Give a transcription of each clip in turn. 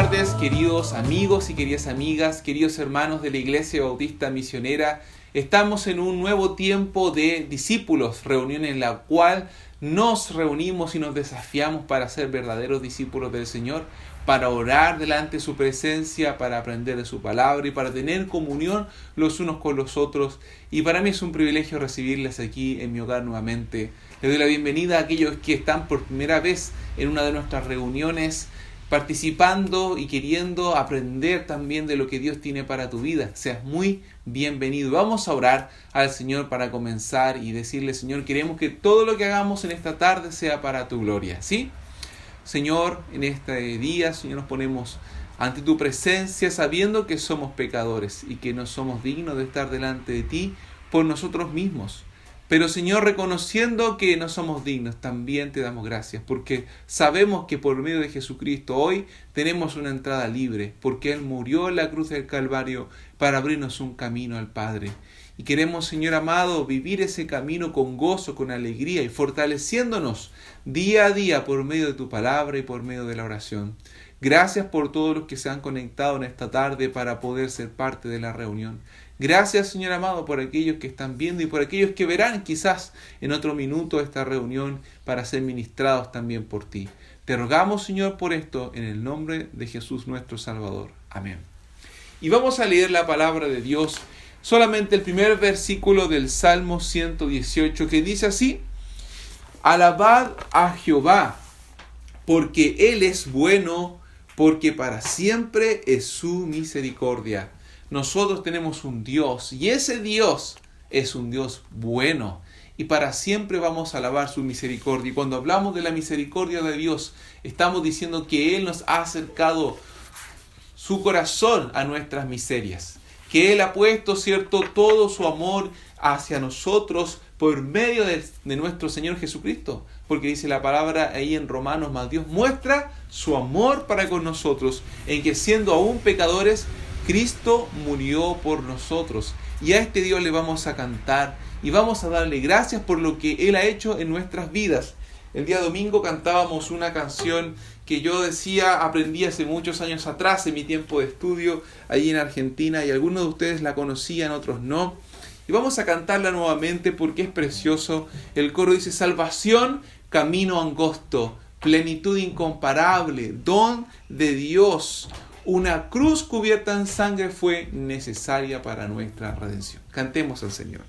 tardes, queridos amigos y queridas amigas, queridos hermanos de la Iglesia Bautista Misionera. Estamos en un nuevo tiempo de discípulos, reunión en la cual nos reunimos y nos desafiamos para ser verdaderos discípulos del Señor, para orar delante de su presencia, para aprender de su palabra y para tener comunión los unos con los otros. Y para mí es un privilegio recibirles aquí en mi hogar nuevamente. Les doy la bienvenida a aquellos que están por primera vez en una de nuestras reuniones, participando y queriendo aprender también de lo que Dios tiene para tu vida. Seas muy bienvenido. Vamos a orar al Señor para comenzar y decirle: Señor, queremos que todo lo que hagamos en esta tarde sea para tu gloria, ¿sí? Señor, en este día, Señor, nos ponemos ante tu presencia sabiendo que somos pecadores y que no somos dignos de estar delante de ti por nosotros mismos. Pero, Señor, reconociendo que no somos dignos, también te damos gracias, porque sabemos que por medio de Jesucristo hoy tenemos una entrada libre, porque Él murió en la cruz del Calvario para abrirnos un camino al Padre. Y queremos, Señor amado, vivir ese camino con gozo, con alegría y fortaleciéndonos día a día por medio de tu palabra y por medio de la oración. Gracias por todos los que se han conectado en esta tarde para poder ser parte de la reunión. Gracias, Señor amado, por aquellos que están viendo y por aquellos que verán quizás en otro minuto esta reunión para ser ministrados también por ti. Te rogamos, Señor, por esto en el nombre de Jesús nuestro Salvador. Amén. Y vamos a leer la palabra de Dios, solamente el primer versículo del Salmo 118, que dice así: Alabad a Jehová, porque Él es bueno, porque para siempre es su misericordia. Nosotros tenemos un Dios y ese Dios es un Dios bueno y para siempre vamos a alabar su misericordia. Y cuando hablamos de la misericordia de Dios, estamos diciendo que Él nos ha acercado su corazón a nuestras miserias, que Él ha puesto, cierto, todo su amor hacia nosotros por medio de nuestro Señor Jesucristo, porque dice la palabra ahí en Romanos: mas Dios muestra su amor para con nosotros, en que siendo aún pecadores, Cristo murió por nosotros. Y a este Dios le vamos a cantar y vamos a darle gracias por lo que Él ha hecho en nuestras vidas. El día domingo cantábamos una canción que yo aprendí hace muchos años atrás en mi tiempo de estudio allí en Argentina, y algunos de ustedes la conocían, otros no. Y vamos a cantarla nuevamente porque es precioso. El coro dice: salvación, camino angosto, plenitud incomparable, don de Dios. Una cruz cubierta en sangre fue necesaria para nuestra redención. Cantemos al Señor.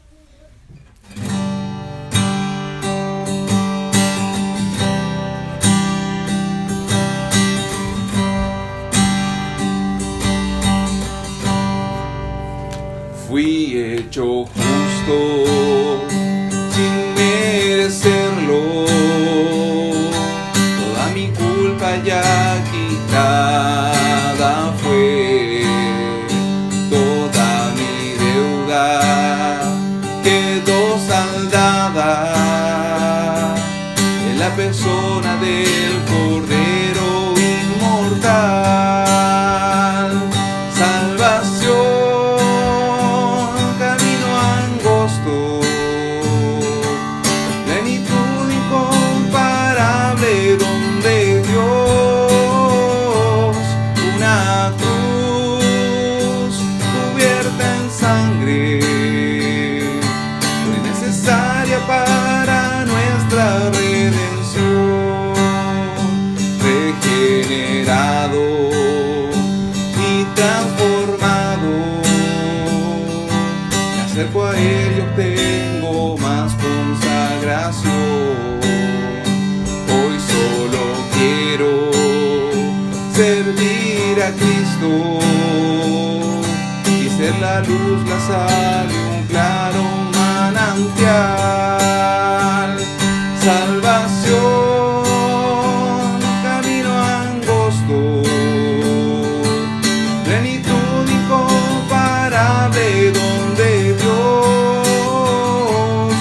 Fui hecho justo sin merecerlo, toda mi culpa ya quitada fue, toda mi deuda quedó saldada en la persona del Cordero inmortal. Salvación, plenitud incomparable, don de Dios. Una cruz cubierta en sangre fue necesaria para nuestra redención. Regenerado y transformado, me acerco a Él y obtengo más consagración. Hoy solo quiero servir a Cristo y ser la luz, la sal y un claro manantial. Salvación, camino angosto, plenitud incomparable, don de Dios.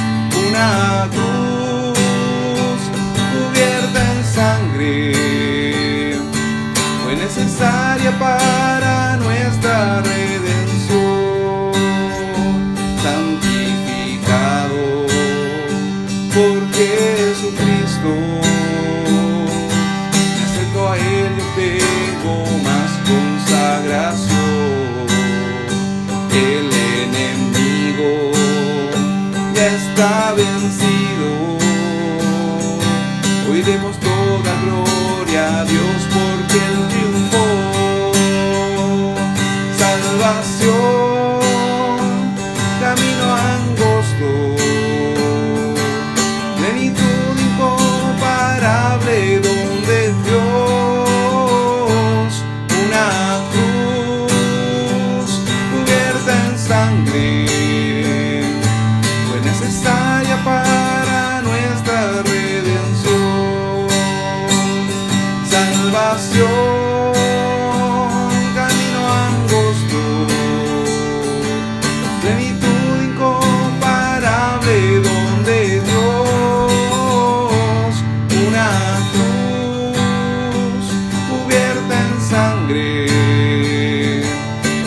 Una cruz cubierta en sangre fue necesaria para nuestra redención. Santificado por Jesucristo, me acerco a Él y obtengo más consagración. El enemigo ya está vencido. Hoy demos toda gloria a Dios porque Él triunfó. Salvación, camino angosto, plenitud incomparable donde Dios, una cruz cubierta en sangre, fue necesaria para nuestra redención. Salvación,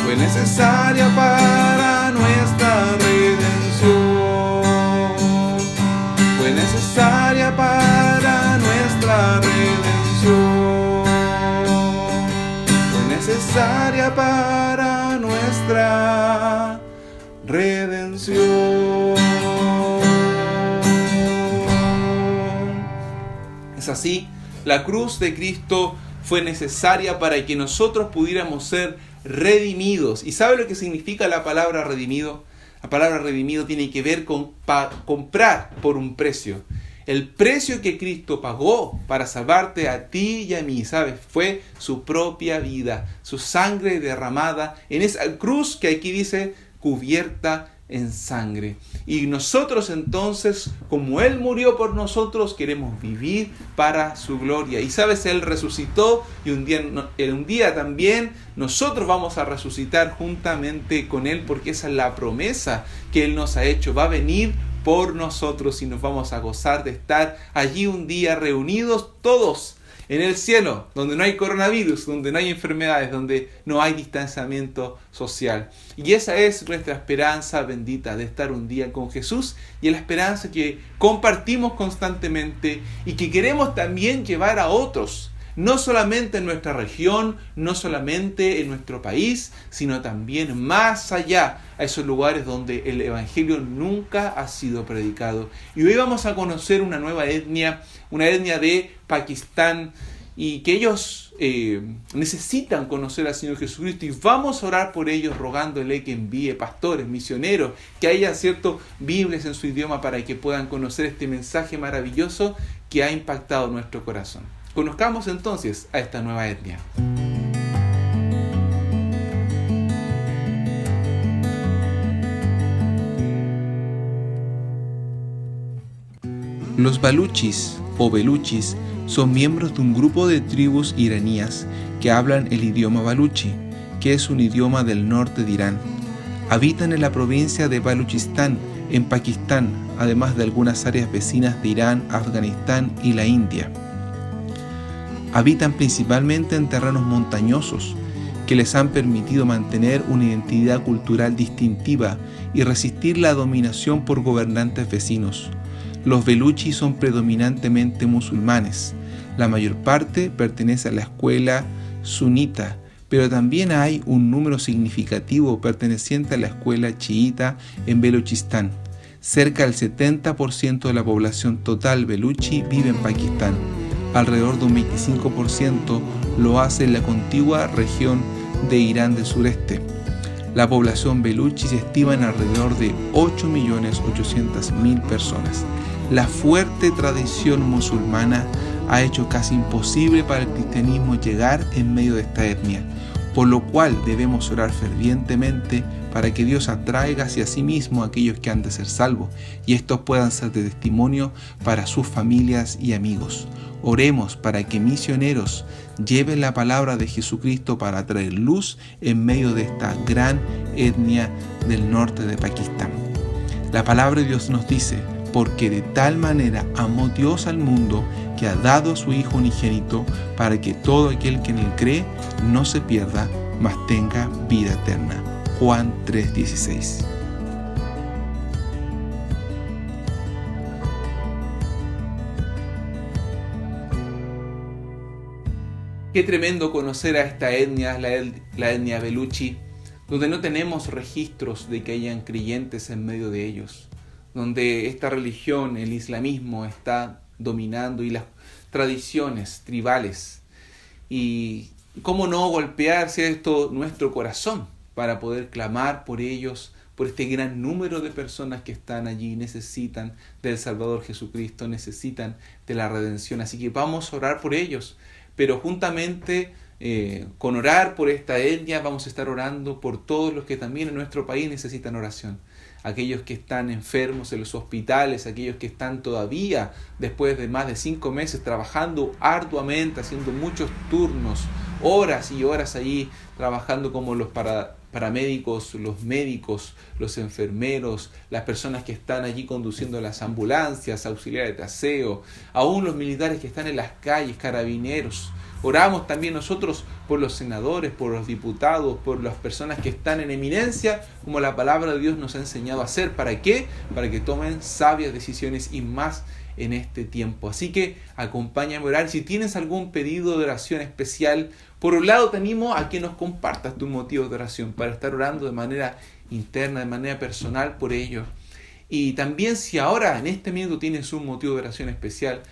fue necesaria para nuestra redención. Fue necesaria para nuestra redención. Fue necesaria para nuestra redención. Es así, la cruz de Cristo fue necesaria para que nosotros pudiéramos ser redimidos. ¿Y sabe lo que significa la palabra redimido? La palabra redimido tiene que ver con comprar por un precio. El precio que Cristo pagó para salvarte a ti y a mí, ¿sabes? Fue su propia vida, su sangre derramada en esa cruz que aquí dice cubierta en sangre. Y nosotros entonces, como Él murió por nosotros, queremos vivir para su gloria. Y sabes, Él resucitó y un día también nosotros vamos a resucitar juntamente con Él, porque esa es la promesa que Él nos ha hecho. Va a venir por nosotros y nos vamos a gozar de estar allí un día reunidos todos en el cielo, donde no hay coronavirus, donde no hay enfermedades, donde no hay distanciamiento social. Y esa es nuestra esperanza bendita, de estar un día con Jesús, y la esperanza que compartimos constantemente y que queremos también llevar a otros, no solamente en nuestra región, no solamente en nuestro país, sino también más allá, a esos lugares donde el Evangelio nunca ha sido predicado. Y hoy vamos a conocer una nueva etnia, una etnia de Pakistán, y que ellos necesitan conocer al Señor Jesucristo, y vamos a orar por ellos rogándole que envíe pastores, misioneros, que haya Biblias en su idioma para que puedan conocer este mensaje maravilloso que ha impactado nuestro corazón. Conozcamos entonces a esta nueva etnia. Los baluchis o beluchis son miembros de un grupo de tribus iraníes que hablan el idioma baluchi, que es un idioma del norte de Irán. Habitan en la provincia de Baluchistán, en Pakistán, además de algunas áreas vecinas de Irán, Afganistán y la India. Habitan principalmente en terrenos montañosos que les han permitido mantener una identidad cultural distintiva y resistir la dominación por gobernantes vecinos. Los beluchis son predominantemente musulmanes. La mayor parte pertenece a la escuela sunita, pero también hay un número significativo perteneciente a la escuela chiita en Baluchistán. Cerca del 70% de la población total beluchi vive en Pakistán. Alrededor de un 25% lo hace en la contigua región de Irán del sureste. La población beluchi se estima en alrededor de 8.800.000 personas. La fuerte tradición musulmana ha hecho casi imposible para el cristianismo llegar en medio de esta etnia, por lo cual debemos orar fervientemente para que Dios atraiga hacia sí mismo a aquellos que han de ser salvos, y estos puedan ser de testimonio para sus familias y amigos. Oremos para que misioneros lleven la palabra de Jesucristo para traer luz en medio de esta gran etnia del norte de Pakistán. La palabra de Dios nos dice: porque de tal manera amó Dios al mundo que ha dado a su Hijo unigénito, para que todo aquel que en él cree no se pierda, mas tenga vida eterna. Juan 3:16. Qué tremendo conocer a esta etnia, la etnia Beluchi, donde no tenemos registros de que hayan creyentes en medio de ellos, donde esta religión, el islamismo, está dominando y las tradiciones tribales. Y cómo no golpearse esto nuestro corazón para poder clamar por ellos, por este gran número de personas que están allí, necesitan del Salvador Jesucristo, necesitan de la redención. Así que vamos a orar por ellos, pero juntamente con orar por esta etnia vamos a estar orando por todos los que también en nuestro país necesitan oración. Aquellos que están enfermos en los hospitales, aquellos que están todavía después de más de 5 meses trabajando arduamente, haciendo muchos turnos, horas y horas allí, trabajando como los paramédicos, los médicos, los enfermeros, las personas que están allí conduciendo las ambulancias, auxiliares de aseo, aún los militares que están en las calles, carabineros. Oramos también nosotros por los senadores, por los diputados, por las personas que están en eminencia, como la palabra de Dios nos ha enseñado a hacer. ¿Para qué? Para que tomen sabias decisiones y más en este tiempo. Así que acompáñame a orar. Si tienes algún pedido de oración especial, por un lado te animo a que nos compartas tus motivos de oración para estar orando de manera interna, de manera personal por ellos. Y también si ahora en este minuto tienes un motivo de oración especial,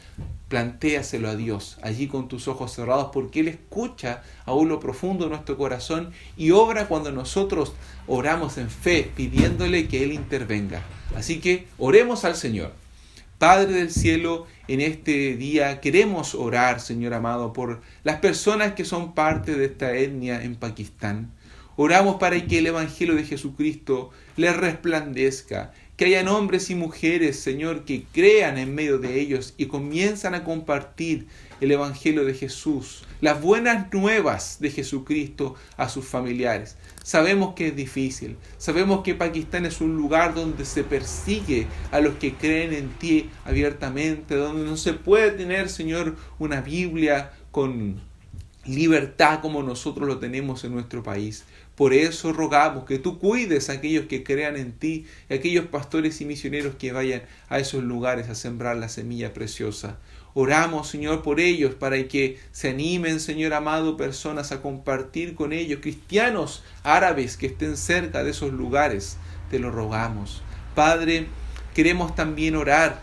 plantéaselo a Dios, allí con tus ojos cerrados, porque Él escucha aún lo profundo de nuestro corazón y obra cuando nosotros oramos en fe, pidiéndole que Él intervenga. Así que oremos al Señor. Padre del cielo, en este día queremos orar, Señor amado, por las personas que son parte de esta etnia en Pakistán. Oramos para que el Evangelio de Jesucristo les resplandezca, que hayan hombres y mujeres, Señor, que crean en medio de ellos y comienzan a compartir el Evangelio de Jesús, las buenas nuevas de Jesucristo a sus familiares. Sabemos que es difícil, sabemos que Pakistán es un lugar donde se persigue a los que creen en ti abiertamente, donde no se puede tener, Señor, una Biblia con libertad como nosotros lo tenemos en nuestro país. Por eso rogamos que tú cuides a aquellos que crean en ti, y a aquellos pastores y misioneros que vayan a esos lugares a sembrar la semilla preciosa. Oramos, Señor, por ellos, para que se animen, Señor amado, personas a compartir con ellos, cristianos árabes que estén cerca de esos lugares. Te lo rogamos. Padre, queremos también orar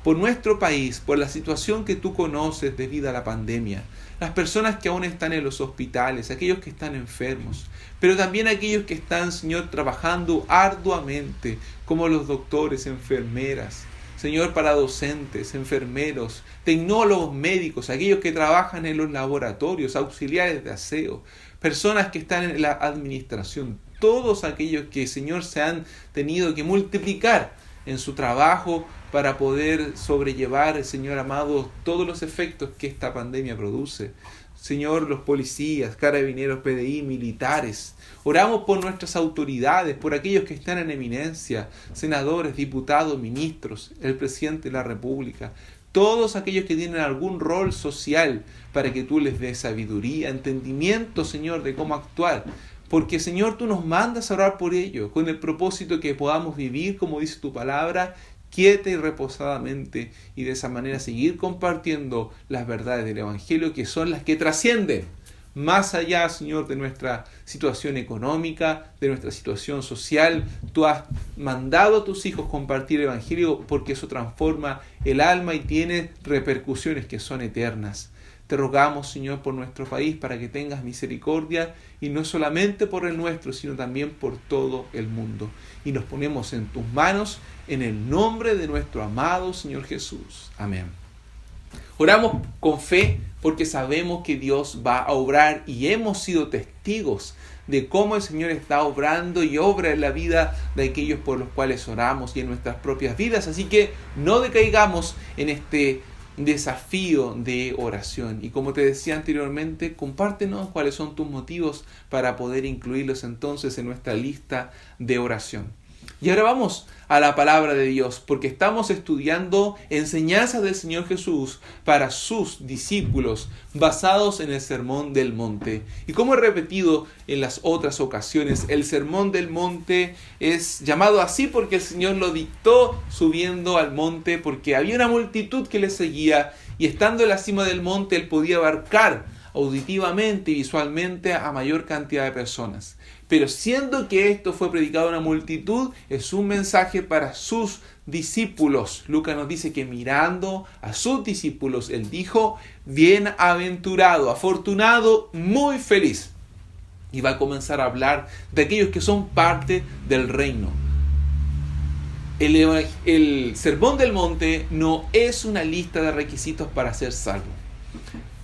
por nuestro país, por la situación que tú conoces debido a la pandemia. Las personas que aún están en los hospitales, aquellos que están enfermos, pero también aquellos que están, Señor, trabajando arduamente, como los doctores, enfermeras, Señor, para docentes, enfermeros, tecnólogos, médicos, aquellos que trabajan en los laboratorios, auxiliares de aseo, personas que están en la administración, todos aquellos que, Señor, se han tenido que multiplicar en su trabajo para poder sobrellevar, Señor amado, todos los efectos que esta pandemia produce. Señor, los policías, carabineros, PDI, militares. Oramos por nuestras autoridades, por aquellos que están en eminencia, senadores, diputados, ministros, el presidente de la República, todos aquellos que tienen algún rol social, para que tú les des sabiduría, entendimiento, Señor, de cómo actuar. Porque, Señor, tú nos mandas a orar por ello, con el propósito que podamos vivir, como dice tu palabra, quieta y reposadamente, y de esa manera seguir compartiendo las verdades del Evangelio, que son las que trascienden más allá, Señor, de nuestra situación económica, de nuestra situación social. Tú has mandado a tus hijos compartir el Evangelio porque eso transforma el alma y tiene repercusiones que son eternas. Te rogamos, Señor, por nuestro país para que tengas misericordia, y no solamente por el nuestro, sino también por todo el mundo. Y nos ponemos en tus manos, en el nombre de nuestro amado Señor Jesús. Amén. Oramos con fe porque sabemos que Dios va a obrar y hemos sido testigos de cómo el Señor está obrando y obra en la vida de aquellos por los cuales oramos y en nuestras propias vidas. Así que no decaigamos en este desafío de oración. Y como te decía anteriormente, compártenos cuáles son tus motivos para poder incluirlos entonces en nuestra lista de oración. Y ahora vamos a la palabra de Dios, porque estamos estudiando enseñanzas del Señor Jesús para sus discípulos, basados en el Sermón del Monte. Y como he repetido en las otras ocasiones, el Sermón del Monte es llamado así porque el Señor lo dictó subiendo al monte, porque había una multitud que le seguía, y estando en la cima del monte, Él podía abarcar auditivamente y visualmente a mayor cantidad de personas. Pero siendo que esto fue predicado a una multitud, es un mensaje para sus discípulos. Lucas nos dice que mirando a sus discípulos, Él dijo, bienaventurado, afortunado, muy feliz. Y va a comenzar a hablar de aquellos que son parte del reino. El Sermón del Monte no es una lista de requisitos para ser salvo.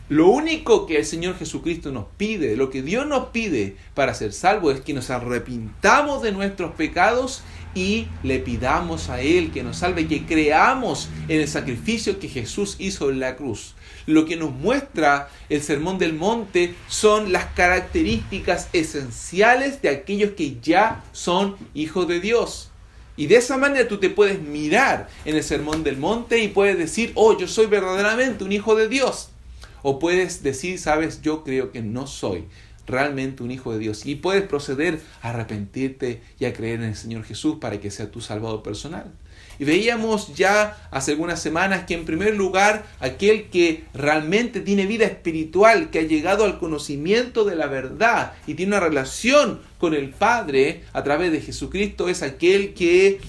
Lo único que el Señor Jesucristo nos pide, lo que Dios nos pide para ser salvos, es que nos arrepintamos de nuestros pecados y le pidamos a Él que nos salve, que creamos en el sacrificio que Jesús hizo en la cruz. Lo que nos muestra el Sermón del Monte son las características esenciales de aquellos que ya son hijos de Dios. Y de esa manera tú te puedes mirar en el Sermón del Monte y puedes decir, oh, yo soy verdaderamente un hijo de Dios. O puedes decir, sabes, yo creo que no soy realmente un hijo de Dios. Y puedes proceder a arrepentirte y a creer en el Señor Jesús para que sea tu salvador personal. Y veíamos ya hace algunas semanas que en primer lugar aquel que realmente tiene vida espiritual, que ha llegado al conocimiento de la verdad y tiene una relación con el Padre a través de Jesucristo, es aquel que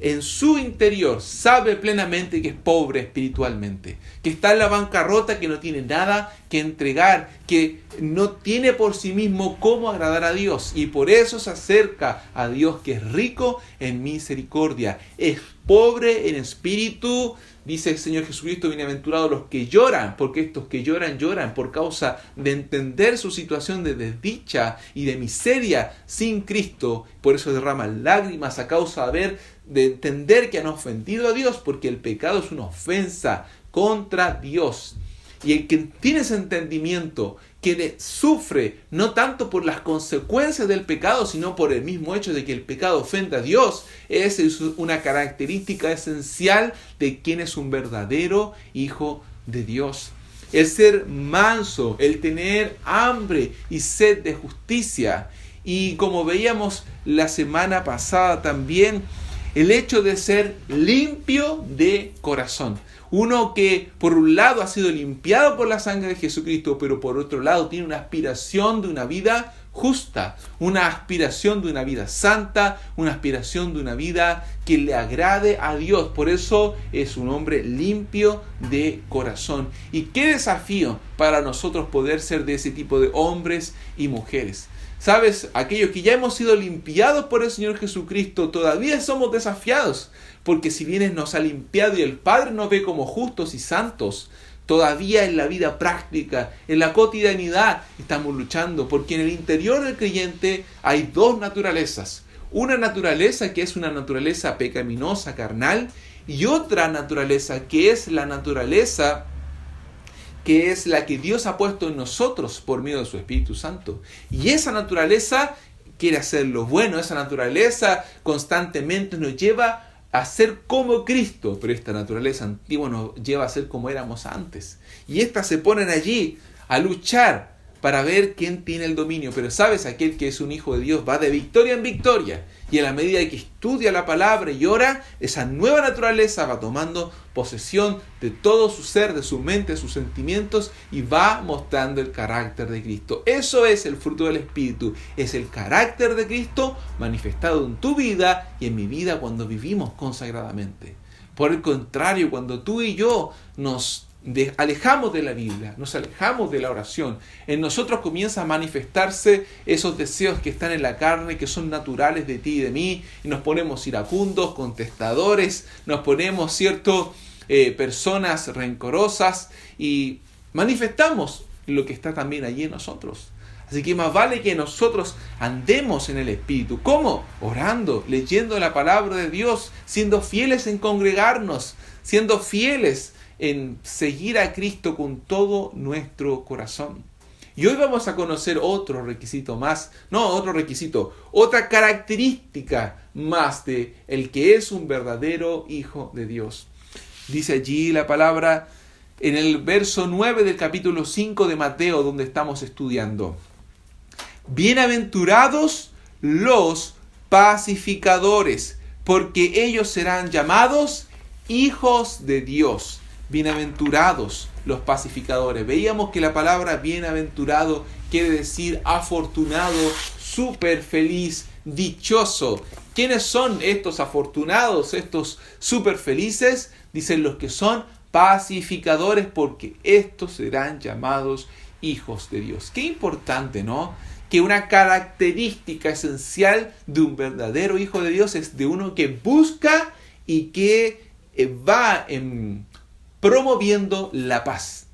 en su interior sabe plenamente que es pobre espiritualmente, que está en la bancarrota, que no tiene nada que entregar, que no tiene por sí mismo cómo agradar a Dios, y por eso se acerca a Dios, que es rico en misericordia, es pobre en espíritu. Dice el Señor Jesucristo, bienaventurados los que lloran, porque estos que lloran, lloran por causa de entender su situación de desdicha y de miseria sin Cristo. Por eso derraman lágrimas a causa de entender que han ofendido a Dios, porque el pecado es una ofensa contra Dios. Y el que tiene ese entendimiento, que sufre no tanto por las consecuencias del pecado, sino por el mismo hecho de que el pecado ofende a Dios, esa es una característica esencial de quien es un verdadero hijo de Dios. El ser manso, el tener hambre y sed de justicia. Y como veíamos la semana pasada también, el hecho de ser limpio de corazón. Uno que por un lado ha sido limpiado por la sangre de Jesucristo, pero por otro lado tiene una aspiración de una vida justa, una aspiración de una vida santa, una aspiración de una vida que le agrade a Dios. Por eso es un hombre limpio de corazón. Y qué desafío para nosotros poder ser de ese tipo de hombres y mujeres. ¿Sabes? Aquellos que ya hemos sido limpiados por el Señor Jesucristo, todavía somos desafiados, porque si bien Él nos ha limpiado y el Padre nos ve como justos y santos, todavía en la vida práctica, en la cotidianidad, estamos luchando, porque en el interior del creyente hay dos naturalezas. Una naturaleza que es una naturaleza pecaminosa, carnal, y otra naturaleza que es la naturaleza que es la que Dios ha puesto en nosotros por medio de su Espíritu Santo. Y esa naturaleza quiere hacer lo bueno, esa naturaleza constantemente nos lleva a ser como Cristo, pero esta naturaleza antigua nos lleva a ser como éramos antes. Y estas se ponen allí a luchar para ver quién tiene el dominio. Pero sabes, aquel que es un hijo de Dios va de victoria en victoria. Y a la medida que estudia la palabra y ora, esa nueva naturaleza va tomando posesión de todo su ser, de su mente, de sus sentimientos, y va mostrando el carácter de Cristo. Eso es el fruto del Espíritu. Es el carácter de Cristo manifestado en tu vida y en mi vida cuando vivimos consagradamente. Por el contrario, cuando tú y yo nos alejamos de la Biblia, nos alejamos de la oración, en nosotros comienza a manifestarse esos deseos que están en la carne, que son naturales de ti y de mí, y nos ponemos iracundos, contestadores, nos ponemos, personas rencorosas, y manifestamos lo que está también allí en nosotros. Así que más vale que nosotros andemos en el Espíritu. ¿Cómo? Orando, leyendo la palabra de Dios, siendo fieles en congregarnos, siendo fieles en seguir a Cristo con todo nuestro corazón. Y hoy vamos a conocer otra característica más de el que es un verdadero hijo de Dios. Dice allí la palabra en el verso 9 del capítulo 5 de Mateo, donde estamos estudiando. Bienaventurados los pacificadores, porque ellos serán llamados hijos de Dios. Bienaventurados los pacificadores. Veíamos que la palabra bienaventurado quiere decir afortunado, súper feliz, dichoso. ¿Quiénes son estos afortunados, estos súper felices? Dicen los que son pacificadores, porque estos serán llamados hijos de Dios. Qué importante, ¿no? Que una característica esencial de un verdadero hijo de Dios es de uno que busca y que va promoviendo la paz.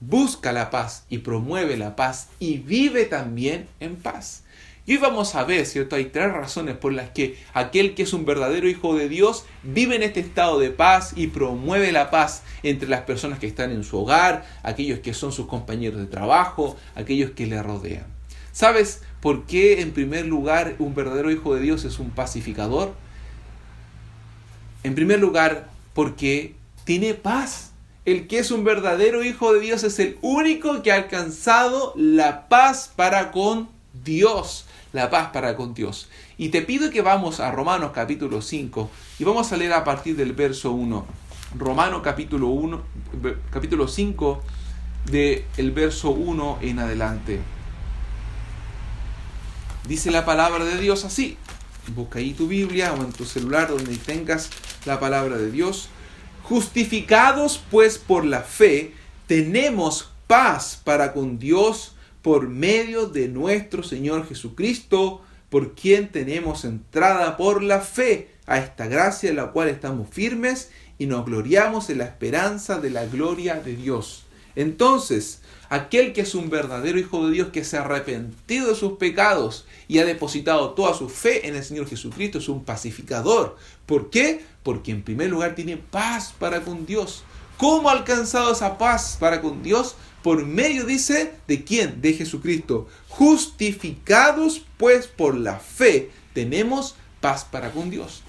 Busca la paz y promueve la paz y vive también en paz. Y hoy vamos a ver, ¿cierto? Hay 3 razones por las que aquel que es un verdadero hijo de Dios vive en este estado de paz y promueve la paz entre las personas que están en su hogar, aquellos que son sus compañeros de trabajo, aquellos que le rodean. ¿Sabes por qué, en primer lugar, un verdadero hijo de Dios es un pacificador? En primer lugar, porque tiene paz. El que es un verdadero hijo de Dios es el único que ha alcanzado la paz para con Dios. La paz para con Dios. Y te pido que vamos a Romanos capítulo 5 y vamos a leer a partir del verso 1. Romanos capítulo 5 del verso 1 en adelante. Dice la palabra de Dios así. Busca ahí tu Biblia o en tu celular donde tengas la palabra de Dios. Justificados pues por la fe, tenemos paz para con Dios por medio de nuestro Señor Jesucristo, por quien tenemos entrada por la fe a esta gracia en la cual estamos firmes y nos gloriamos en la esperanza de la gloria de Dios. Entonces, aquel que es un verdadero hijo de Dios, que se ha arrepentido de sus pecados y ha depositado toda su fe en el Señor Jesucristo, es un pacificador. ¿Por qué? Porque en primer lugar tiene paz para con Dios. ¿Cómo ha alcanzado esa paz para con Dios? Por medio, dice, ¿de quién? De Jesucristo. Justificados pues por la fe, tenemos paz para con Dios.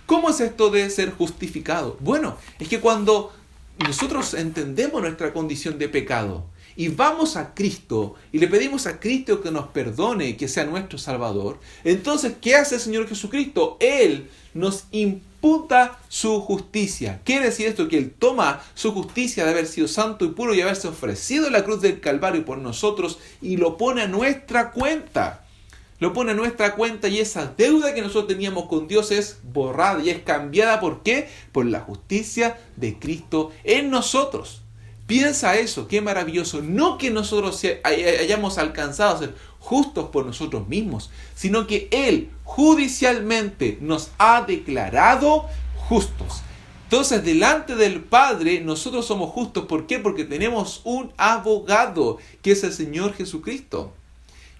¿Cómo es esto de ser justificado? Bueno, es que cuando nosotros entendemos nuestra condición de pecado y vamos a Cristo y le pedimos a Cristo que nos perdone, que sea nuestro Salvador, entonces, ¿qué hace el Señor Jesucristo? Él nos imputa su justicia. Quiere decir esto, que Él toma su justicia de haber sido santo y puro y haberse ofrecido en la cruz del Calvario por nosotros y lo pone a nuestra cuenta. Lo pone a nuestra cuenta y esa deuda que nosotros teníamos con Dios es borrada y es cambiada. ¿Por qué? Por la justicia de Cristo en nosotros. Piensa eso, qué maravilloso. No que nosotros hayamos alcanzado a ser justos por nosotros mismos, sino que Él judicialmente nos ha declarado justos. Entonces, delante del Padre, nosotros somos justos. ¿Por qué? Porque tenemos un abogado, que es el Señor Jesucristo.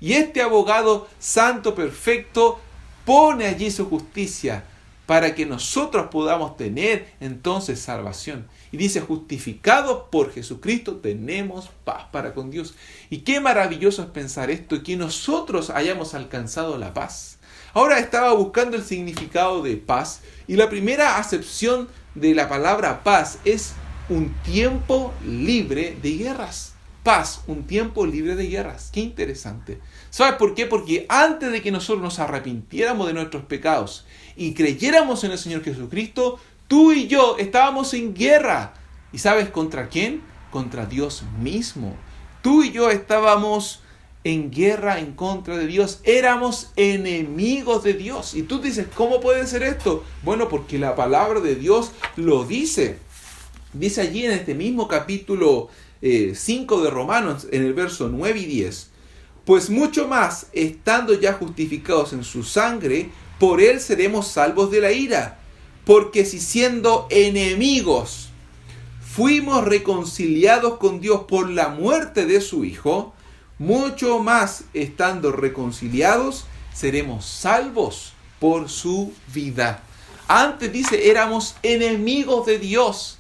Y este abogado santo, perfecto, pone allí su justicia para que nosotros podamos tener entonces salvación. Y dice, justificados por Jesucristo, tenemos paz para con Dios. Y qué maravilloso es pensar esto, que nosotros hayamos alcanzado la paz. Ahora estaba buscando el significado de paz, y la primera acepción de la palabra paz es un tiempo libre de guerras. Paz, un tiempo libre de guerras. Qué interesante. ¿Sabes por qué? Porque antes de que nosotros nos arrepintiéramos de nuestros pecados y creyéramos en el Señor Jesucristo, tú y yo estábamos en guerra. ¿Y sabes contra quién? Contra Dios mismo. Tú y yo estábamos en guerra en contra de Dios. Éramos enemigos de Dios. Y tú dices, ¿cómo puede ser esto? Bueno, porque la palabra de Dios lo dice. Dice allí en este mismo capítulo 5 de Romanos, en el verso 9 y 10. Pues mucho más, estando ya justificados en su sangre, por él seremos salvos de la ira. Porque si siendo enemigos fuimos reconciliados con Dios por la muerte de su Hijo, mucho más, estando reconciliados, seremos salvos por su vida. Antes dice, éramos enemigos de Dios.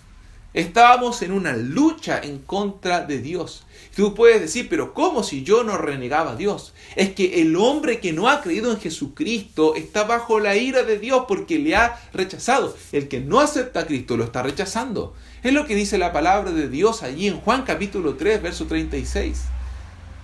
Estábamos en una lucha en contra de Dios. Tú puedes decir, pero ¿cómo si yo no renegaba a Dios? Es que el hombre que no ha creído en Jesucristo está bajo la ira de Dios porque le ha rechazado. El que no acepta a Cristo lo está rechazando. Es lo que dice la palabra de Dios allí en Juan capítulo 3, verso 36.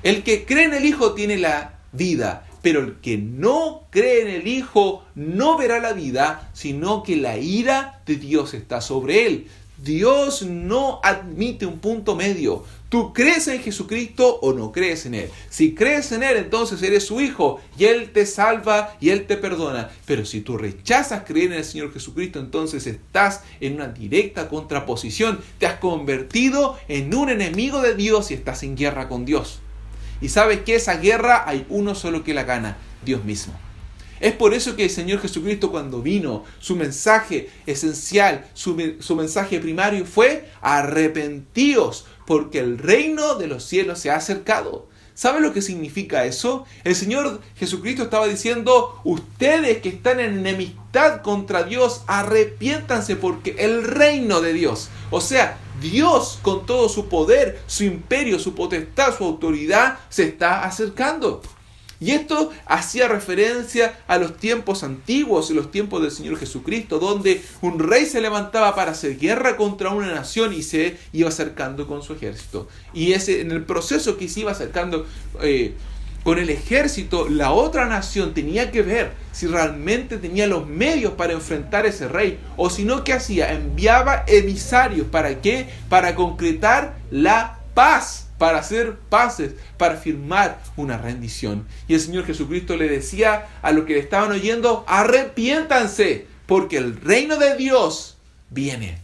El que cree en el Hijo tiene la vida, pero el que no cree en el Hijo no verá la vida, sino que la ira de Dios está sobre él. Dios no admite un punto medio. Tú crees en Jesucristo o no crees en Él. Si crees en Él, entonces eres su hijo y Él te salva y Él te perdona. Pero si tú rechazas creer en el Señor Jesucristo, entonces estás en una directa contraposición. Te has convertido en un enemigo de Dios y estás en guerra con Dios. Y sabes que esa guerra hay uno solo que la gana: Dios mismo. Es por eso que el Señor Jesucristo, cuando vino, su mensaje esencial, su mensaje primario fue: arrepentíos, porque el reino de los cielos se ha acercado. ¿Sabe lo que significa eso? El Señor Jesucristo estaba diciendo: ustedes que están en enemistad contra Dios, arrepiéntanse, porque el reino de Dios, o sea, Dios con todo su poder, su imperio, su potestad, su autoridad, se está acercando. Y esto hacía referencia a los tiempos antiguos, los tiempos del Señor Jesucristo, donde un rey se levantaba para hacer guerra contra una nación y se iba acercando con su ejército. Y en el proceso que se iba acercando con el ejército, la otra nación tenía que ver si realmente tenía los medios para enfrentar a ese rey, o si no, ¿qué hacía? Enviaba emisarios. ¿Para qué? Para concretar la paz, para hacer paces, para firmar una rendición. Y el Señor Jesucristo le decía a los que le estaban oyendo: arrepiéntanse, porque el reino de Dios viene.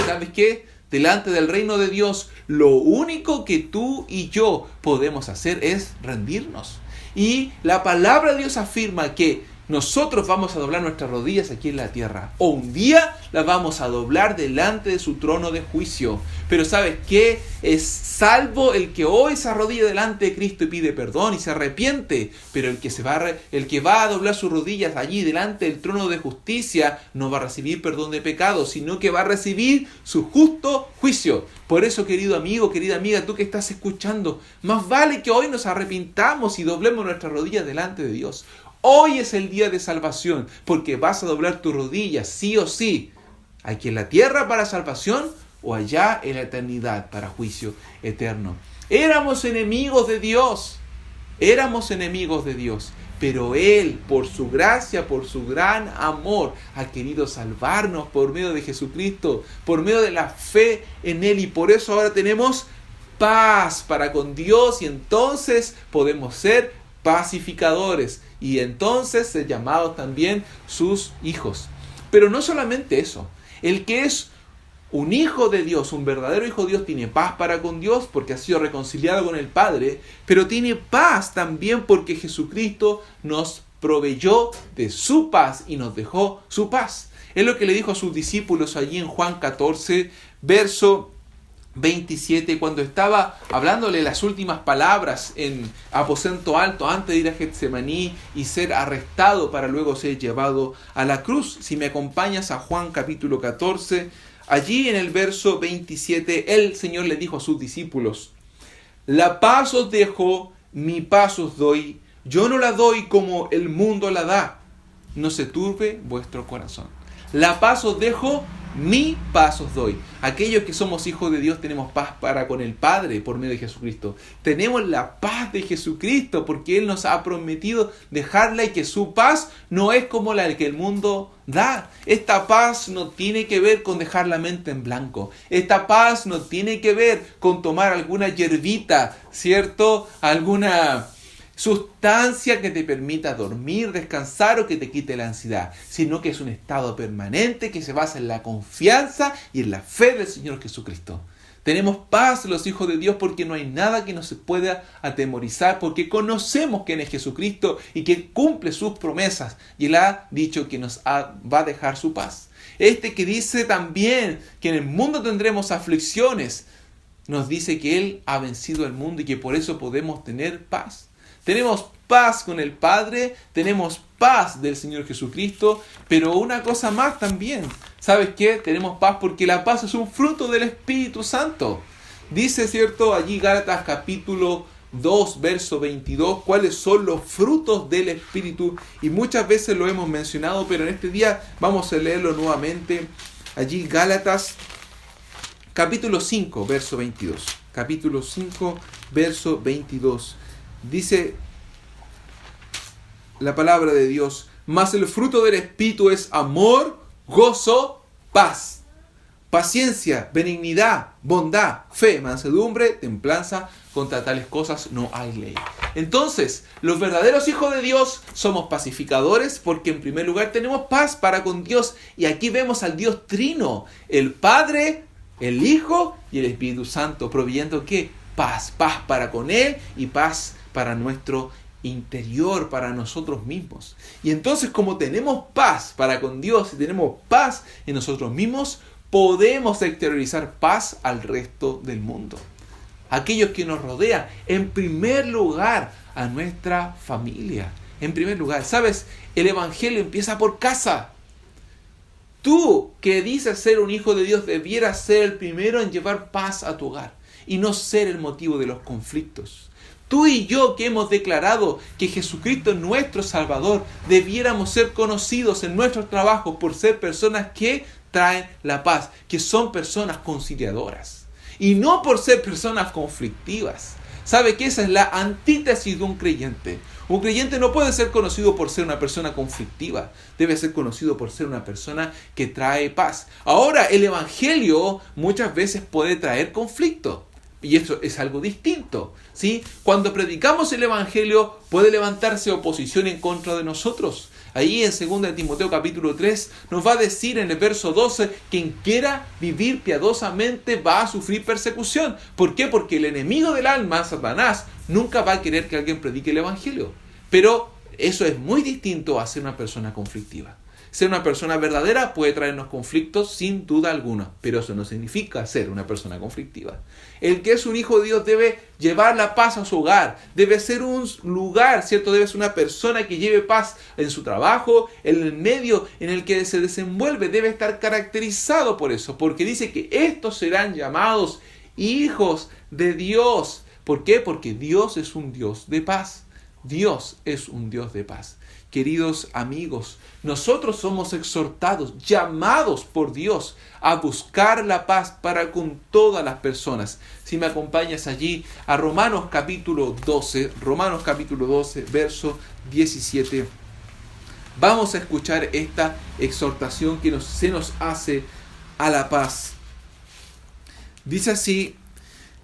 ¿Sabes qué? Delante del reino de Dios, lo único que tú y yo podemos hacer es rendirnos. Y la palabra de Dios afirma que nosotros vamos a doblar nuestras rodillas aquí en la tierra, o un día las vamos a doblar delante de su trono de juicio. Pero ¿sabes qué? Es salvo el que hoy se arrodilla delante de Cristo y pide perdón y se arrepiente. Pero el que va a doblar sus rodillas allí delante del trono de justicia no va a recibir perdón de pecados, sino que va a recibir su justo juicio. Por eso, querido amigo, querida amiga, tú que estás escuchando, más vale que hoy nos arrepintamos y doblemos nuestras rodillas delante de Dios. Hoy es el día de salvación, porque vas a doblar tus rodillas, sí o sí, aquí en la tierra para salvación, o allá en la eternidad para juicio eterno. Éramos enemigos de Dios, pero Él, por su gracia, por su gran amor, ha querido salvarnos por medio de Jesucristo, por medio de la fe en Él, y por eso ahora tenemos paz para con Dios, y entonces podemos ser pacificadores, y entonces ser llamados también sus hijos. Pero no solamente eso, el que es un hijo de Dios, un verdadero hijo de Dios, tiene paz para con Dios porque ha sido reconciliado con el Padre, pero tiene paz también porque Jesucristo nos proveyó de su paz y nos dejó su paz. Es lo que le dijo a sus discípulos allí en Juan 14, verso 27, cuando estaba hablándole las últimas palabras en aposento alto antes de ir a Getsemaní y ser arrestado para luego ser llevado a la cruz. Si me acompañas a Juan capítulo 14, allí en el verso 27, el Señor le dijo a sus discípulos: la paz os dejo, mi paz os doy, yo no la doy como el mundo la da, no se turbe vuestro corazón. La paz os dejo, mi paz os doy. Aquellos que somos hijos de Dios tenemos paz para con el Padre por medio de Jesucristo. Tenemos la paz de Jesucristo porque Él nos ha prometido dejarla, y que su paz no es como la que el mundo da. Esta paz no tiene que ver con dejar la mente en blanco. Esta paz no tiene que ver con tomar alguna hierbita, ¿cierto? Alguna sustancia que te permita dormir, descansar o que te quite la ansiedad, sino que es un estado permanente que se basa en la confianza y en la fe del Señor Jesucristo. Tenemos paz los hijos de Dios porque no hay nada que nos pueda atemorizar, porque conocemos quién es Jesucristo y que cumple sus promesas, y Él ha dicho que nos va a dejar su paz. Este que dice también que en el mundo tendremos aflicciones, nos dice que Él ha vencido el mundo y que por eso podemos tener paz. Tenemos paz con el Padre, tenemos paz del Señor Jesucristo, pero una cosa más también. ¿Sabes qué? Tenemos paz porque la paz es un fruto del Espíritu Santo. Dice, ¿cierto? Allí Gálatas capítulo 2, verso 22, cuáles son los frutos del Espíritu. Y muchas veces lo hemos mencionado, pero en este día vamos a leerlo nuevamente. Allí Gálatas capítulo 5, verso 22. Capítulo 5, verso 22. Dice la palabra de Dios: mas el fruto del Espíritu es amor, gozo, paz. paciencia, benignidad, bondad, fe, mansedumbre, templanza. Contra tales cosas no hay ley. Entonces, los verdaderos hijos de Dios somos pacificadores porque en primer lugar tenemos paz para con Dios. Y aquí vemos al Dios trino, el Padre, el Hijo y el Espíritu Santo, proveyendo ¿qué? Paz para con Él y paz para nuestro interior, para nosotros mismos. Y entonces, como tenemos paz para con Dios y tenemos paz en nosotros mismos, podemos exteriorizar paz al resto del mundo. Aquellos que nos rodean, en primer lugar, a nuestra familia. En primer lugar, ¿sabes? El Evangelio empieza por casa. Tú, que dices ser un hijo de Dios, debieras ser el primero en llevar paz a tu hogar y no ser el motivo de los conflictos. Tú y yo, que hemos declarado que Jesucristo es nuestro Salvador, debiéramos ser conocidos en nuestros trabajos por ser personas que traen la paz, que son personas conciliadoras. Y no por ser personas conflictivas. ¿Sabe que esa es la antítesis de un creyente? Un creyente no puede ser conocido por ser una persona conflictiva. Debe ser conocido por ser una persona que trae paz. Ahora, el Evangelio muchas veces puede traer conflicto. Y eso es algo distinto, ¿sí? Cuando predicamos el Evangelio puede levantarse oposición en contra de nosotros. Ahí en 2 Timoteo capítulo 3 nos va a decir en el verso 12, quien quiera vivir piadosamente va a sufrir persecución. ¿Por qué? Porque el enemigo del alma, Satanás, nunca va a querer que alguien predique el Evangelio. Pero eso es muy distinto a ser una persona conflictiva. Ser una persona verdadera puede traernos conflictos sin duda alguna, pero eso no significa ser una persona conflictiva. El que es un hijo de Dios debe llevar la paz a su hogar, debe ser un lugar, ¿cierto? Debe ser una persona que lleve paz en su trabajo, en el medio en el que se desenvuelve, debe estar caracterizado por eso, porque dice que estos serán llamados hijos de Dios. ¿Por qué? Porque Dios es un Dios de paz. Dios es un Dios de paz. Queridos amigos, nosotros somos exhortados, llamados por Dios a buscar la paz para con todas las personas. Si me acompañas allí a Romanos capítulo 12, verso 17, vamos a escuchar esta exhortación que se nos hace a la paz. Dice así,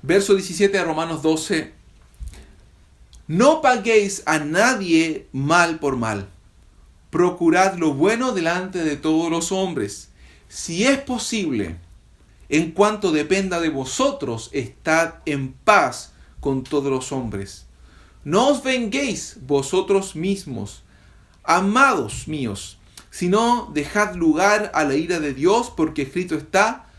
verso 17 de Romanos 12, no paguéis a nadie mal por mal. Procurad lo bueno delante de todos los hombres. Si es posible, en cuanto dependa de vosotros, estad en paz con todos los hombres. No os venguéis vosotros mismos, amados míos, sino dejad lugar a la ira de Dios, porque escrito está,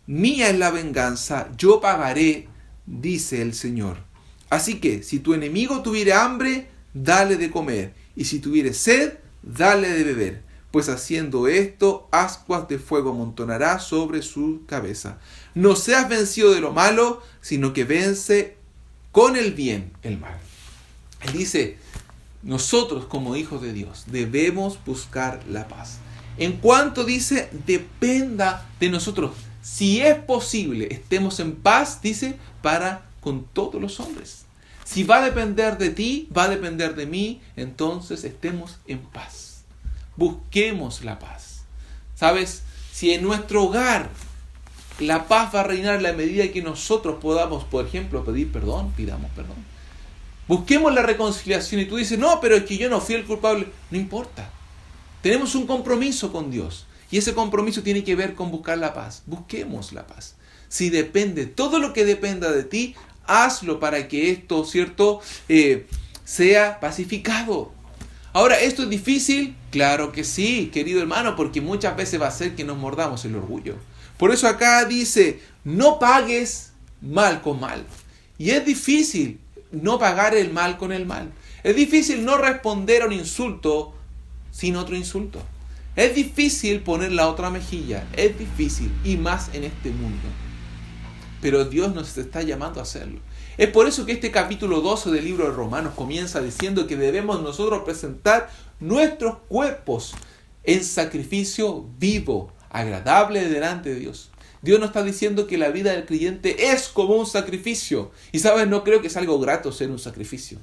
mía es la venganza, yo pagaré, dice el Señor. Así que, si tu enemigo tuviere hambre, dale de comer, y si tuviere sed, dale de beber, pues haciendo esto, ascuas de fuego amontonará sobre su cabeza. No seas vencido de lo malo, sino que vence con el bien el mal. Él dice, nosotros como hijos de Dios debemos buscar la paz. En cuanto dice, dependa de nosotros. Si es posible, estemos en paz, dice, para con todos los hombres. Si va a depender de ti, va a depender de mí, entonces estemos en paz. Busquemos la paz. ¿Sabes? Si en nuestro hogar la paz va a reinar en la medida que nosotros podamos, por ejemplo, pedir perdón, pidamos perdón. Busquemos la reconciliación y tú dices, no, pero es que yo no fui el culpable. No importa. Tenemos un compromiso con Dios y ese compromiso tiene que ver con buscar la paz. Busquemos la paz. Si depende, todo lo que dependa de ti, hazlo para que esto, ¿cierto?, sea pacificado. Ahora, ¿esto es difícil? Claro que sí, querido hermano, porque muchas veces va a ser que nos mordamos el orgullo. Por eso acá dice, no pagues mal con mal. Y es difícil no pagar el mal con el mal. Es difícil no responder a un insulto sin otro insulto. Es difícil poner la otra mejilla. Es difícil, y más en este mundo. Pero Dios nos está llamando a hacerlo. Es por eso que este capítulo 12 del libro de Romanos comienza diciendo que debemos nosotros presentar nuestros cuerpos en sacrificio vivo, agradable delante de Dios. Dios nos está diciendo que la vida del creyente es como un sacrificio. Y sabes, no creo que es algo grato ser un sacrificio.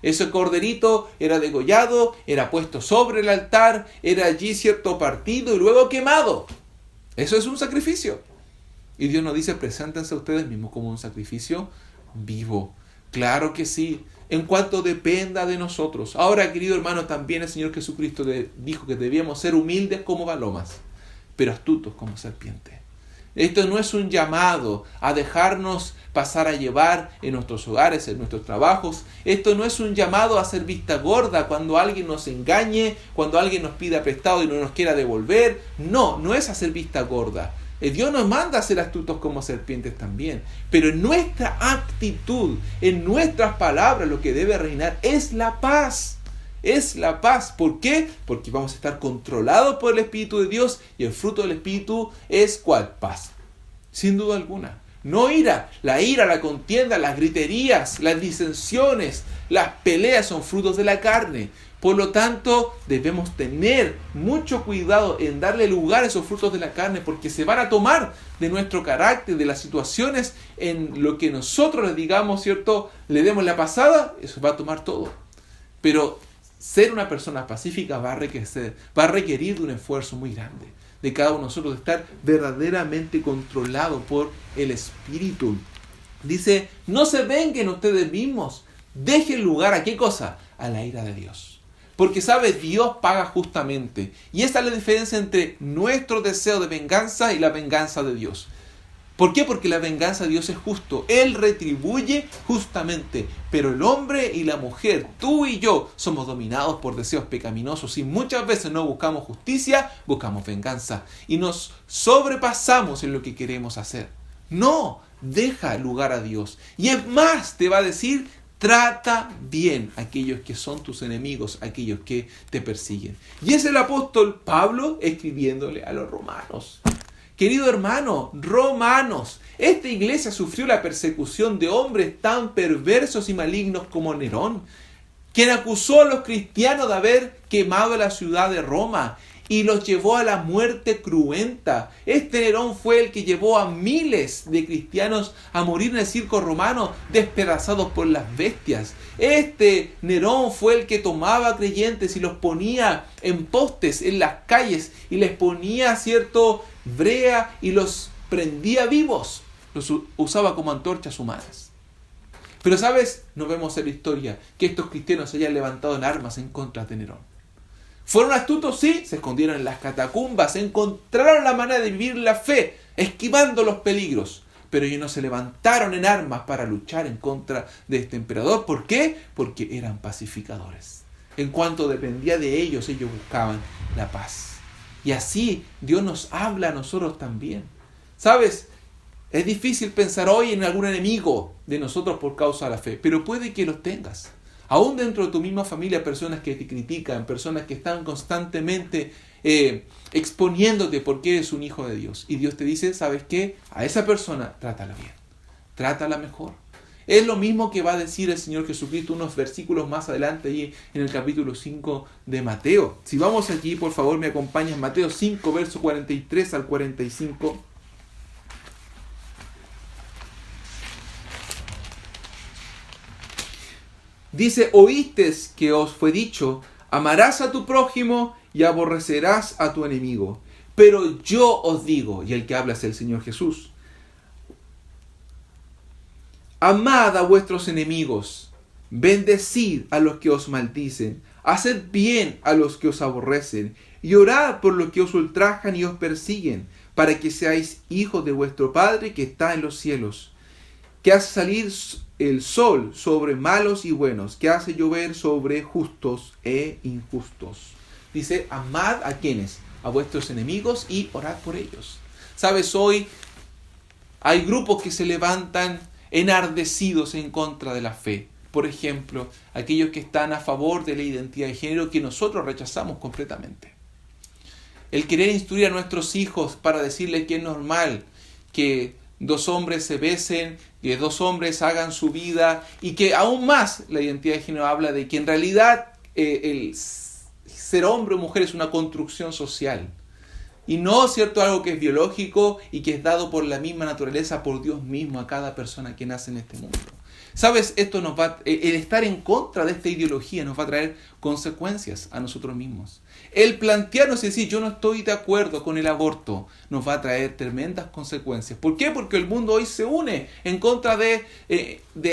Ese corderito era degollado, era puesto sobre el altar, era allí cierto partido y luego quemado. Eso es un sacrificio. Y Dios nos dice, preséntense a ustedes mismos como un sacrificio vivo. Claro que sí, en cuanto dependa de nosotros. Ahora, querido hermano, también el Señor Jesucristo dijo que debíamos ser humildes como palomas, pero astutos como serpientes. Esto no es un llamado a dejarnos pasar a llevar en nuestros hogares, en nuestros trabajos. Esto no es un llamado a hacer vista gorda cuando alguien nos engañe, cuando alguien nos pida prestado y no nos quiera devolver. No, no es hacer vista gorda. Dios nos manda a ser astutos como serpientes también. Pero en nuestra actitud, en nuestras palabras, lo que debe reinar es la paz. Es la paz. ¿Por qué? Porque vamos a estar controlados por el Espíritu de Dios y el fruto del Espíritu es ¿cuál? Paz. Sin duda alguna. No ira. La ira, la contienda, las griterías, las disensiones, las peleas son frutos de la carne. Por lo tanto, debemos tener mucho cuidado en darle lugar a esos frutos de la carne porque se van a tomar de nuestro carácter, de las situaciones en lo que nosotros le digamos, ¿cierto? Le demos la pasada, eso va a tomar todo. Pero ser una persona pacífica va a requerir de un esfuerzo muy grande de cada uno de nosotros, de estar verdaderamente controlado por el Espíritu. Dice, no se vengan ustedes mismos, dejen lugar a ¿qué cosa? A la ira de Dios. Porque, ¿sabes? Dios paga justamente. Y esa es la diferencia entre nuestro deseo de venganza y la venganza de Dios. ¿Por qué? Porque la venganza de Dios es justo. Él retribuye justamente. Pero el hombre y la mujer, tú y yo, somos dominados por deseos pecaminosos. Y muchas veces no buscamos justicia, buscamos venganza. Y nos sobrepasamos en lo que queremos hacer. No, deja lugar a Dios. Y es más, te va a decir, trata bien a aquellos que son tus enemigos, a aquellos que te persiguen. Y es el apóstol Pablo escribiéndole a los romanos. Querido hermano, romanos, esta iglesia sufrió la persecución de hombres tan perversos y malignos como Nerón, quien acusó a los cristianos de haber quemado la ciudad de Roma y los llevó a la muerte cruenta. Este Nerón fue el que llevó a miles de cristianos a morir en el circo romano, despedazados por las bestias. Este Nerón fue el que tomaba creyentes y los ponía en postes en las calles y les ponía brea y los prendía vivos. Los usaba como antorchas humanas. Pero ¿sabes? No vemos en la historia que estos cristianos se hayan levantado en armas en contra de Nerón. ¿Fueron astutos? Sí, se escondieron en las catacumbas, encontraron la manera de vivir la fe, esquivando los peligros. Pero ellos no se levantaron en armas para luchar en contra de este emperador. ¿Por qué? Porque eran pacificadores. En cuanto dependía de ellos, ellos buscaban la paz. Y así Dios nos habla a nosotros también. ¿Sabes? Es difícil pensar hoy en algún enemigo de nosotros por causa de la fe, pero puede que los tengas. Aún dentro de tu misma familia, personas que te critican, personas que están constantemente exponiéndote porque eres un hijo de Dios. Y Dios te dice, ¿sabes qué? A esa persona trátala bien, trátala mejor. Es lo mismo que va a decir el Señor Jesucristo unos versículos más adelante allí en el capítulo 5 de Mateo. Si vamos allí, por favor, me acompañas, Mateo 5, verso 43 al 45. Dice, oísteis que os fue dicho, amarás a tu prójimo y aborrecerás a tu enemigo. Pero yo os digo, y el que habla es el Señor Jesús, amad a vuestros enemigos, bendecid a los que os maldicen, haced bien a los que os aborrecen, y orad por los que os ultrajan y os persiguen, para que seáis hijos de vuestro Padre que está en los cielos, que hace salir el sol sobre malos y buenos, que hace llover sobre justos e injustos. Dice, amad a quienes, a vuestros enemigos y orad por ellos. Sabes, hoy hay grupos que se levantan enardecidos en contra de la fe. Por ejemplo, aquellos que están a favor de la identidad de género que nosotros rechazamos completamente. El querer instruir a nuestros hijos para decirles que es normal que dos hombres se besen, que dos hombres hagan su vida y que aún más la identidad de género habla de que en realidad el ser hombre o mujer es una construcción social y no algo que es biológico y que es dado por la misma naturaleza, por Dios mismo a cada persona que nace en este mundo. ¿Sabes? El estar en contra de esta ideología nos va a traer consecuencias a nosotros mismos. El plantearnos y decir yo no estoy de acuerdo con el aborto nos va a traer tremendas consecuencias. ¿Por qué? Porque el mundo hoy se une en contra de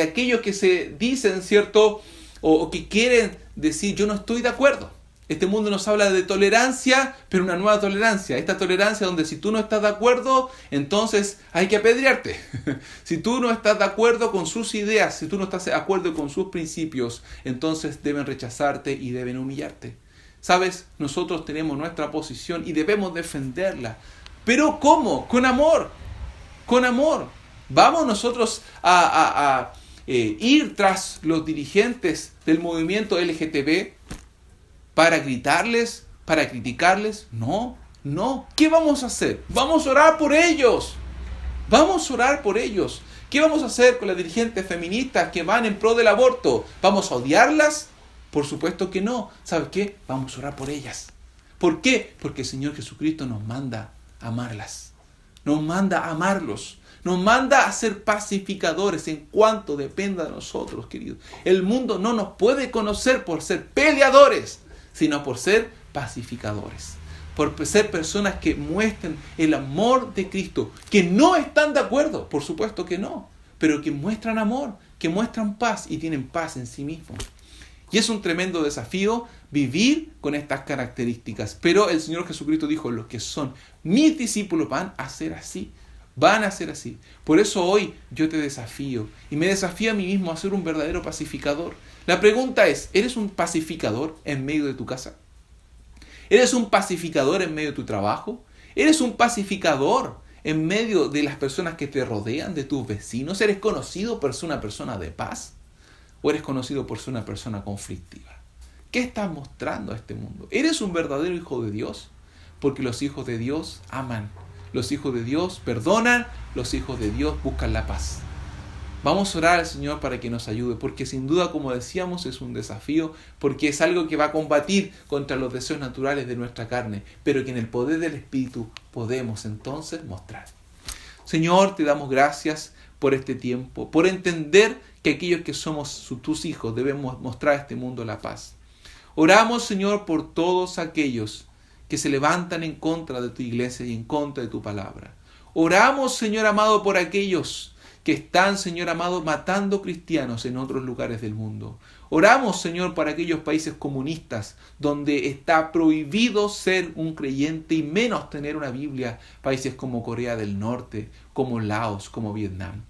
aquellos que se dicen, ¿cierto? O que quieren decir yo no estoy de acuerdo. Este mundo nos habla de tolerancia, pero una nueva tolerancia. Esta tolerancia donde si tú no estás de acuerdo, entonces hay que apedrearte. Si tú no estás de acuerdo con sus ideas, si tú no estás de acuerdo con sus principios, entonces deben rechazarte y deben humillarte. ¿Sabes? Nosotros tenemos nuestra posición y debemos defenderla. ¿Pero cómo? Con amor. Con amor. Vamos nosotros a ir tras los dirigentes del movimiento LGTB para gritarles, para criticarles. No. ¿Qué vamos a hacer? Vamos a orar por ellos. Vamos a orar por ellos. ¿Qué vamos a hacer con las dirigentes feministas que van en pro del aborto? ¿Vamos a odiarlas? Por supuesto que no. ¿Sabes qué? Vamos a orar por ellas. ¿Por qué? Porque el Señor Jesucristo nos manda a amarlas. Nos manda a amarlos. Nos manda a ser pacificadores en cuanto dependa de nosotros, queridos. El mundo no nos puede conocer por ser peleadores, sino por ser pacificadores, por ser personas que muestren el amor de Cristo, que no están de acuerdo, por supuesto que no, pero que muestran amor, que muestran paz y tienen paz en sí mismos. Y es un tremendo desafío vivir con estas características, pero el Señor Jesucristo dijo, los que son mis discípulos van a ser así. Van a ser así. Por eso hoy yo te desafío y me desafío a mí mismo a ser un verdadero pacificador. La pregunta es, ¿eres un pacificador en medio de tu casa? ¿Eres un pacificador en medio de tu trabajo? ¿Eres un pacificador en medio de las personas que te rodean, de tus vecinos? ¿Eres conocido por ser una persona de paz? ¿O eres conocido por ser una persona conflictiva? ¿Qué estás mostrando a este mundo? ¿Eres un verdadero hijo de Dios? Porque los hijos de Dios aman. Los hijos de Dios perdonan, los hijos de Dios buscan la paz. Vamos a orar al Señor para que nos ayude, porque sin duda, como decíamos, es un desafío, porque es algo que va a combatir contra los deseos naturales de nuestra carne, pero que en el poder del Espíritu podemos entonces mostrar. Señor, te damos gracias por este tiempo, por entender que aquellos que somos tus hijos debemos mostrar a este mundo la paz. Oramos, Señor, por todos aquellos que se levantan en contra de tu iglesia y en contra de tu palabra. Oramos, Señor amado, por aquellos que están, Señor amado, matando cristianos en otros lugares del mundo. Oramos, Señor, por aquellos países comunistas donde está prohibido ser un creyente y menos tener una Biblia. Países como Corea del Norte, como Laos, como Vietnam.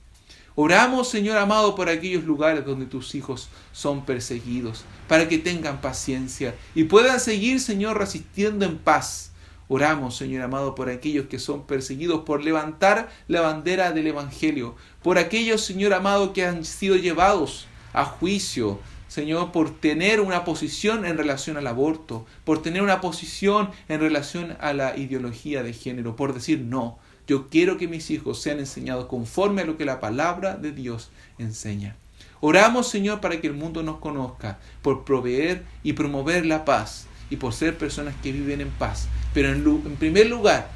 Oramos, Señor amado, por aquellos lugares donde tus hijos son perseguidos, para que tengan paciencia y puedan seguir, Señor, resistiendo en paz. Oramos, Señor amado, por aquellos que son perseguidos por levantar la bandera del Evangelio, por aquellos, Señor amado, que han sido llevados a juicio, Señor, por tener una posición en relación al aborto, por tener una posición en relación a la ideología de género, por decir no. Yo quiero que mis hijos sean enseñados conforme a lo que la palabra de Dios enseña. Oramos, Señor, para que el mundo nos conozca, por proveer y promover la paz y por ser personas que viven en paz. Pero en primer lugar,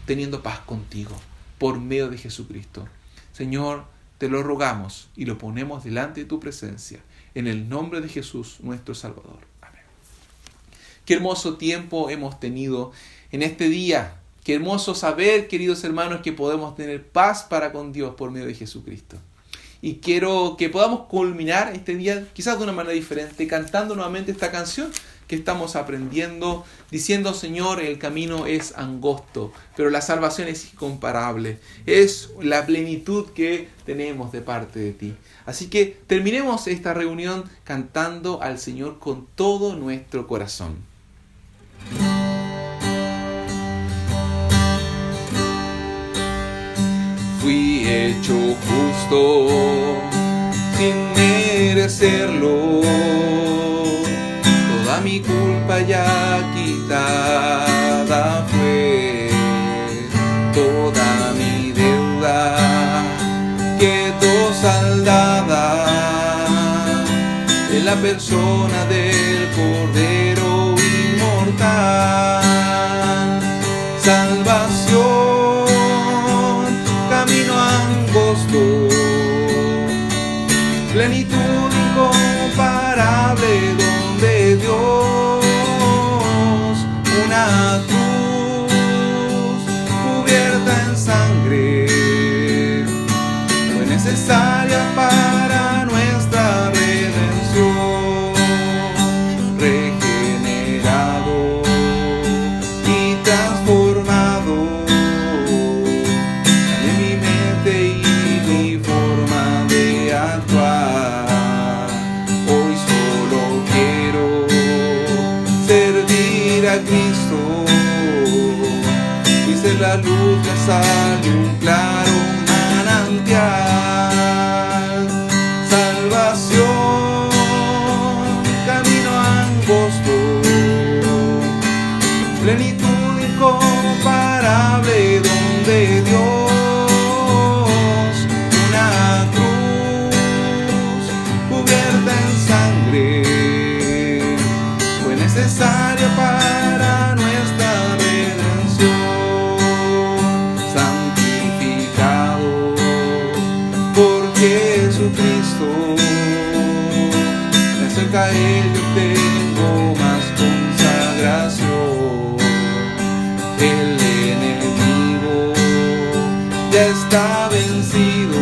teniendo paz contigo, por medio de Jesucristo. Señor, te lo rogamos y lo ponemos delante de tu presencia, en el nombre de Jesús, nuestro Salvador. Amén. Qué hermoso tiempo hemos tenido en este día. Qué hermoso saber, queridos hermanos, que podemos tener paz para con Dios por medio de Jesucristo. Y quiero que podamos culminar este día quizás de una manera diferente, cantando nuevamente esta canción que estamos aprendiendo, diciendo, Señor, el camino es angosto, pero la salvación es incomparable. Es la plenitud que tenemos de parte de ti. Así que terminemos esta reunión cantando al Señor con todo nuestro corazón. Fui hecho justo sin merecerlo, toda mi culpa ya quitada fue, toda mi deuda quedó saldada en la persona del Cordero inmortal. Salvación, camino angosto, plenitud incomparable don de Dios, una cruz cubierta en sangre, fue necesaria para nuestra redención, regenerado y transformado en mi mente y mi forma de actuar. Hoy solo quiero servir a Cristo y ser la luz, la sal y un claro manantial. Salvación, camino angosto, plenitud incomparable don de Dios, una cruz cubierta en sangre, fue necesaria para nuestra redención, santificado por Jesucristo, me acerca a Él y obtengo más consagración. El enemigo ya está vencido,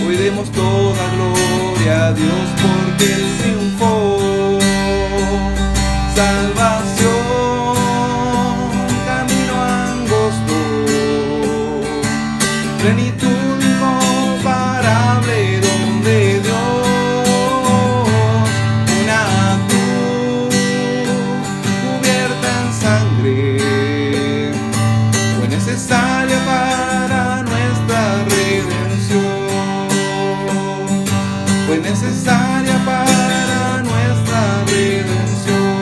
hoy demos toda gloria a Dios porque Él triunfó. Salvación, camino angosto, plenitud incomparable don de Dios, una cruz cubierta en sangre, fue necesaria para nuestra redención, fue necesaria para nuestra redención,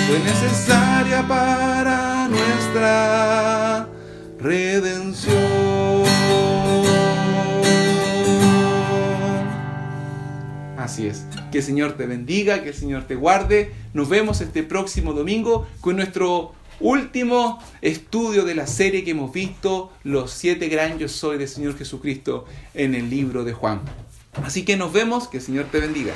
fue necesaria para nuestra redención. Así es. Que el Señor te bendiga, que el Señor te guarde. Nos vemos este próximo domingo con nuestro último estudio de la serie que hemos visto, los 7 gran yo soy del Señor Jesucristo en el libro de Juan. Así que nos vemos, que el Señor te bendiga.